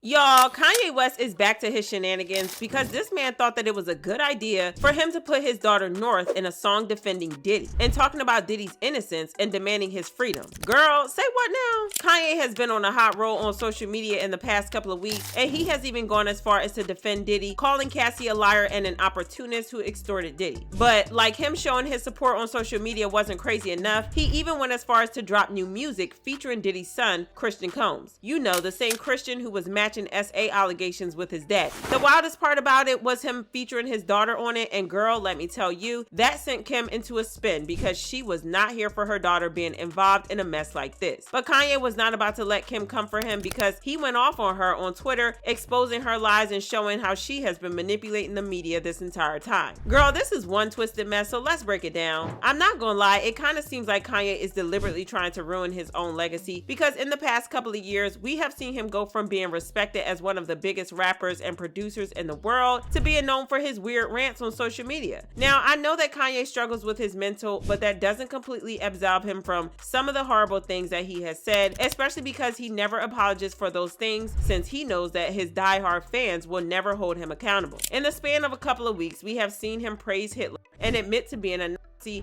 Y'all, Kanye West is back to his shenanigans because this man thought that it was a good idea for him to put his daughter North in a song defending Diddy and talking about Diddy's innocence and demanding his freedom. Girl, say what now? Kanye has been on a hot roll on social media in the past couple of weeks, and he has even gone as far as to defend Diddy, calling Cassie a liar and an opportunist who extorted Diddy. But like him showing his support on social media wasn't crazy enough, he even went as far as to drop new music featuring Diddy's son, Christian Combs. You know, the same Christian who was matching SA allegations with his dad. The wildest part about it was him featuring his daughter on it, and girl, let me tell you, that sent Kim into a spin because she was not here for her daughter being involved in a mess like this. But Kanye was not about to let Kim come for him because he went off on her on Twitter, exposing her lies and showing how she has been manipulating the media this entire time. Girl, this is one twisted mess, so let's break it down. I'm not gonna lie, it kind of seems like Kanye is deliberately trying to ruin his own legacy because in the past couple of years, we have seen him go from being respected as one of the biggest rappers and producers in the world to being known for his weird rants on social media. Now, I know that Kanye struggles with his mental, but that doesn't completely absolve him from some of the horrible things that he has said, especially because he never apologizes for those things since he knows that his diehard fans will never hold him accountable. In the span of a couple of weeks, we have seen him praise Hitler and admit to being a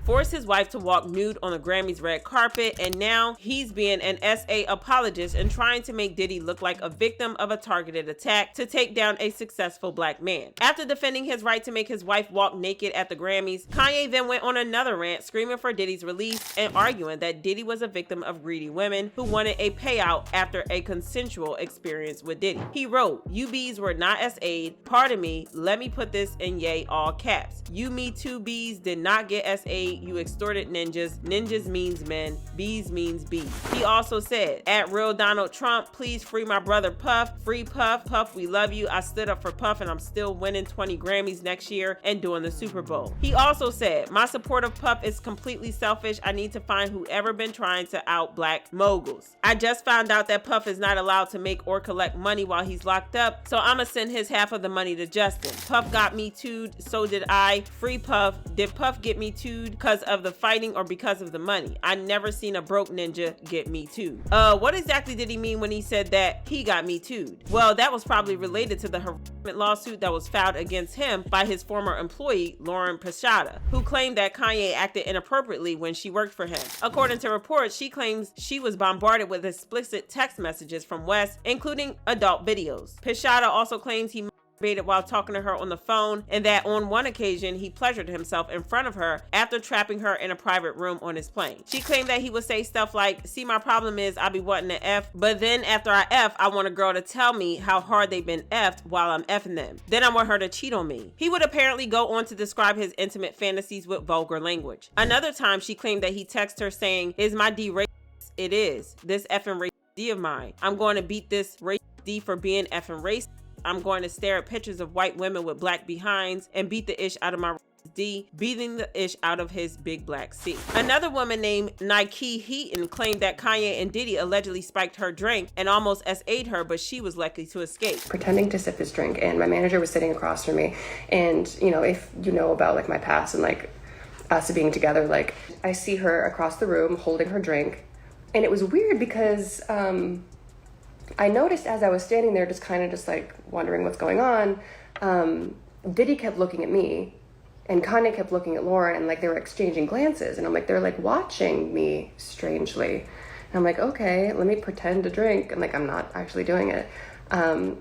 forced his wife to walk nude on the Grammys red carpet, and now he's being an SA apologist and trying to make Diddy look like a victim of a targeted attack to take down a successful black man. After defending his right to make his wife walk naked at the Grammys, Kanye then went on another rant screaming for Diddy's release and arguing that Diddy was a victim of greedy women who wanted a payout after a consensual experience with Diddy. He wrote, "You bees were not SA'd. Pardon me, let me put this in yay all caps. You Me Too bees did not get SA'd. You extorted ninjas. Ninjas means men. Bees means bees." He also said, "At real Donald Trump, please free my brother Puff. Free Puff. Puff, we love you. I stood up for Puff and I'm still winning 20 Grammys next year and doing the Super Bowl." He also said, "My support of Puff is completely selfish. I need to find whoever been trying to out black moguls. I just found out that Puff is not allowed to make or collect money while he's locked up, so I'ma send his half of the money to Justin. Puff got me too'd, so did I. Free Puff. Did Puff get me too'd because of the fighting or because of the money? I never seen a broke ninja get me too'd." What exactly did he mean when he said that he got me too'd? Well, that was probably related to the harassment lawsuit that was filed against him by his former employee, Lauren Pichata, who claimed that Kanye acted inappropriately when she worked for him. According to reports, she claims she was bombarded with explicit text messages from West, including adult videos. Pichata also claims he while talking to her on the phone, and that on one occasion he pleasured himself in front of her after trapping her in a private room on his plane. She claimed that he would say stuff like, "See, my problem is I be wanting to F, but then after I F, I want a girl to tell me how hard they've been F'd while I'm F'ing them. Then I want her to cheat on me." He would apparently go on to describe his intimate fantasies with vulgar language. Another time she claimed that he texted her saying, "Is my D racist? It is. This effing racist D of mine. I'm going to beat this racist D for being effing racist. I'm going to stare at pictures of white women with black behinds and beat the ish out of my D, beating the ish out of his big black C." Another woman named Nike Heaton claimed that Kanye and Diddy allegedly spiked her drink and almost SA'd her, but she was lucky to escape. Pretending to sip his drink, and my manager was sitting across from me, and you know, if you know about like my past and like us being together, like I see her across the room holding her drink, and it was weird because I noticed as I was standing there just kind of just like wondering what's going on, Diddy kept looking at me and Kanye kept looking at Lauren, and like they were exchanging glances, and I'm like, they're like watching me strangely. And I'm like, okay, let me pretend to drink, and like I'm not actually doing it. And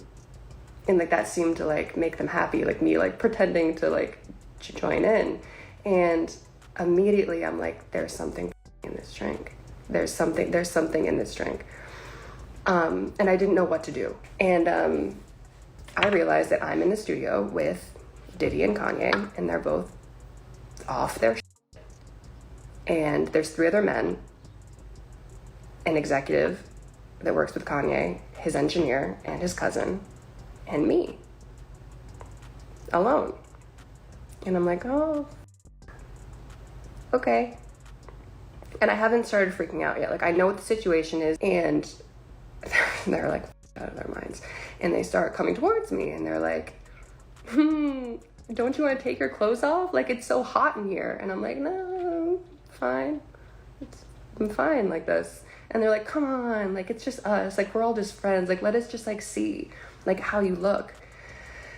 like that seemed to like make them happy, like me like pretending to like join in. And immediately I'm like, there's something in this drink. There's something in this drink. And I didn't know what to do. And I realized that I'm in the studio with Diddy and Kanye, and they're both off their shit. And there's 3 other men, an executive that works with Kanye, his engineer, and his cousin, and me, alone. And I'm like, oh, okay. And I haven't started freaking out yet. Like, I know what the situation is, and they're like out of their minds, and they start coming towards me, and they're like, don't you want to take your clothes off? Like, it's so hot in here. And I'm like, no, fine. I'm fine like this. And they're like, come on, like, it's just us. Like, we're all just friends. Like, let us just, like, see, like, how you look.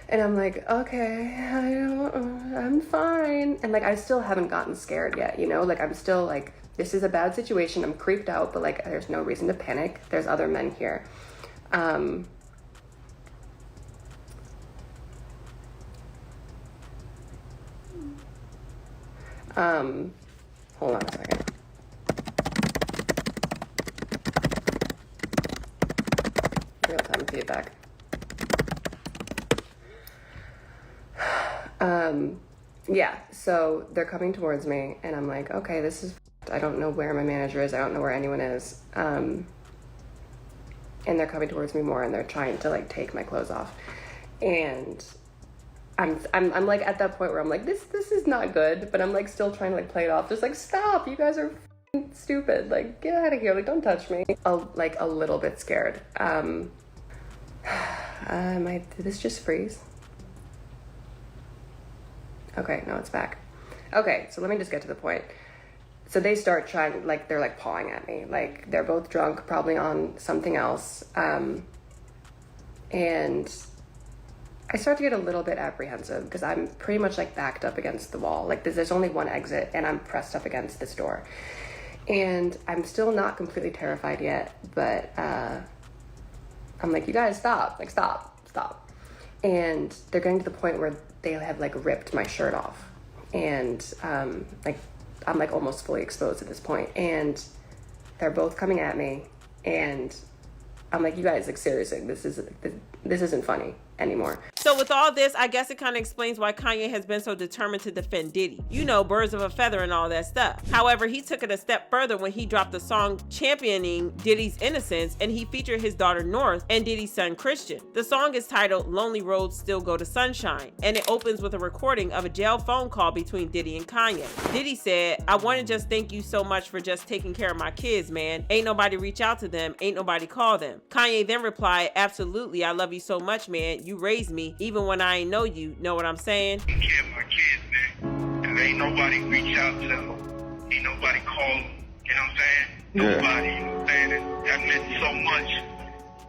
And I'm like, okay, I'm fine. And, like, I still haven't gotten scared yet, you know? Like, I'm still, like, this is a bad situation. I'm creeped out, but, like, there's no reason to panic. There's other men here. Hold on a second. Real-time feedback. Yeah, so they're coming towards me, and I'm like, okay, this is, I don't know where my manager is. I don't know where anyone is. And they're coming towards me more, and they're trying to, like, take my clothes off. And I'm like at that point where I'm like, this is not good, but I'm like still trying to, like, play it off. Just like, stop, you guys are stupid. Like, get out of here. Like, don't touch me. Like a little bit scared. Did this just freeze? Okay, no, it's back. Okay, so let me just get to the point. So they start trying, like, they're, like, pawing at me. Like, they're both drunk, probably on something else. And I start to get a little bit apprehensive because I'm pretty much, like, backed up against the wall. Like, there's only one exit, and I'm pressed up against this door. And I'm still not completely terrified yet, but I'm like, you guys, stop. Like, stop. And they're getting to the point where they have, like, ripped my shirt off. And, like, I'm, like, almost fully exposed at this point. And they're both coming at me. And I'm like, you guys, like, seriously, this isn't funny anymore. So with all this, I guess it kind of explains why Kanye has been so determined to defend Diddy. You know, birds of a feather and all that stuff. However, he took it a step further when he dropped the song championing Diddy's innocence, and he featured his daughter North and Diddy's son Christian. The song is titled Lonely Roads Still Go to Sunshine, and it opens with a recording of a jail phone call between Diddy and Kanye. Diddy said, I want to just thank you so much for just taking care of my kids, man. Ain't nobody reach out to them, ain't nobody call them. Kanye then replied, absolutely, I love you so much, man. You raised me, even when I ain't know you. Know what I'm saying? Take care of my kids, man. And ain't nobody reach out to them. Ain't nobody call them. You know what I'm saying? Yeah. Nobody, you know what I'm saying? That meant so much.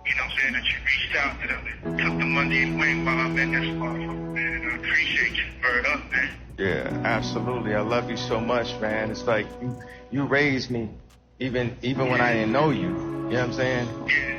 You know what I'm saying? That you reached out to them and took them under your wing while I've been this far from, man. And I appreciate you. Bird up, man. Yeah, absolutely. I love you so much, man. It's like you raised me even when I didn't know you. You know what I'm saying? Yeah.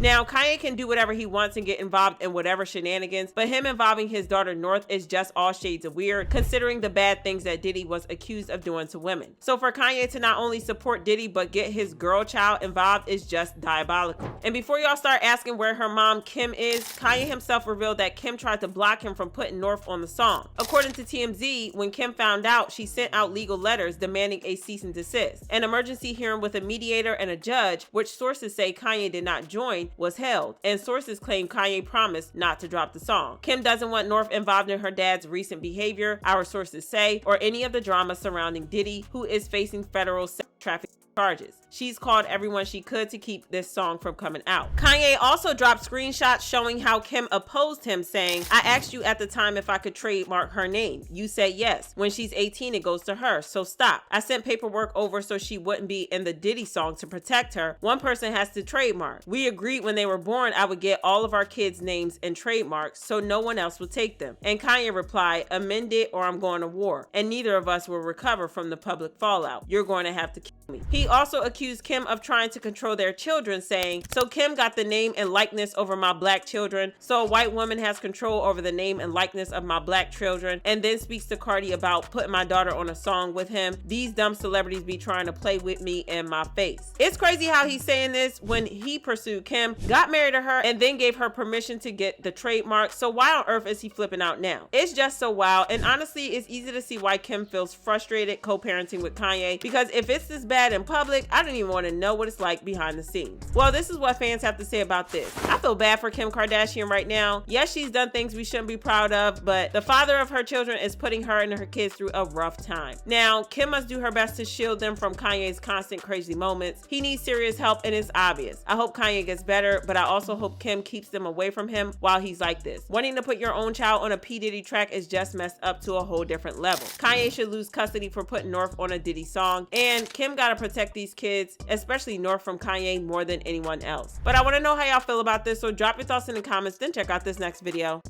Now, Kanye can do whatever he wants and get involved in whatever shenanigans, but him involving his daughter North is just all shades of weird, considering the bad things that Diddy was accused of doing to women. So for Kanye to not only support Diddy, but get his girl child involved is just diabolical. And before y'all start asking where her mom Kim is, Kanye himself revealed that Kim tried to block him from putting North on the song. According to TMZ, when Kim found out, she sent out legal letters demanding a cease and desist. An emergency hearing with a mediator and a judge, which sources say Kanye did not join, was held, and sources claim Kanye promised not to drop the song. Kim doesn't want North involved in her dad's recent behavior, our sources say, or any of the drama surrounding Diddy, who is facing federal sex trafficking charges. She's called everyone she could to keep this song from coming out. Kanye also dropped screenshots showing how Kim opposed him, saying, I asked you at the time if I could trademark her name. You said yes. When she's 18, it goes to her, so stop. I sent paperwork over so she wouldn't be in the Diddy song to protect her. One person has to trademark. We agreed when they were born I would get all of our kids' names and trademarks so no one else would take them. And Kanye replied, amend it or I'm going to war. And neither of us will recover from the public fallout. You're going to have to kill me. He also accused Kim of trying to control their children, saying, so Kim got the name and likeness over my black children, so a white woman has control over the name and likeness of my black children, and then speaks to Cardi about putting my daughter on a song with him. These dumb celebrities be trying to play with me and my face. It's crazy how he's saying this when he pursued Kim, got married to her, and then gave her permission to get the trademark. So why on earth is he flipping out now? It's just so wild, and honestly, it's easy to see why Kim feels frustrated co-parenting with Kanye, because if it's this bad in public, I don't even want to know what it's like behind the scenes. Well, this is what fans have to say about this. I feel bad for Kim Kardashian right now. Yes, she's done things we shouldn't be proud of, but the father of her children is putting her and her kids through a rough time. Now, Kim must do her best to shield them from Kanye's constant crazy moments. He needs serious help, and it's obvious. I hope Kanye gets better, but I also hope Kim keeps them away from him while he's like this. Wanting to put your own child on a P. Diddy track is just messed up to a whole different level. Kanye should lose custody for putting North on a Diddy song, and Kim gotta protect protect these kids, especially North, from Kanye more than anyone else. But I want to know how y'all feel about this, so drop your thoughts in the comments, then check out this next video.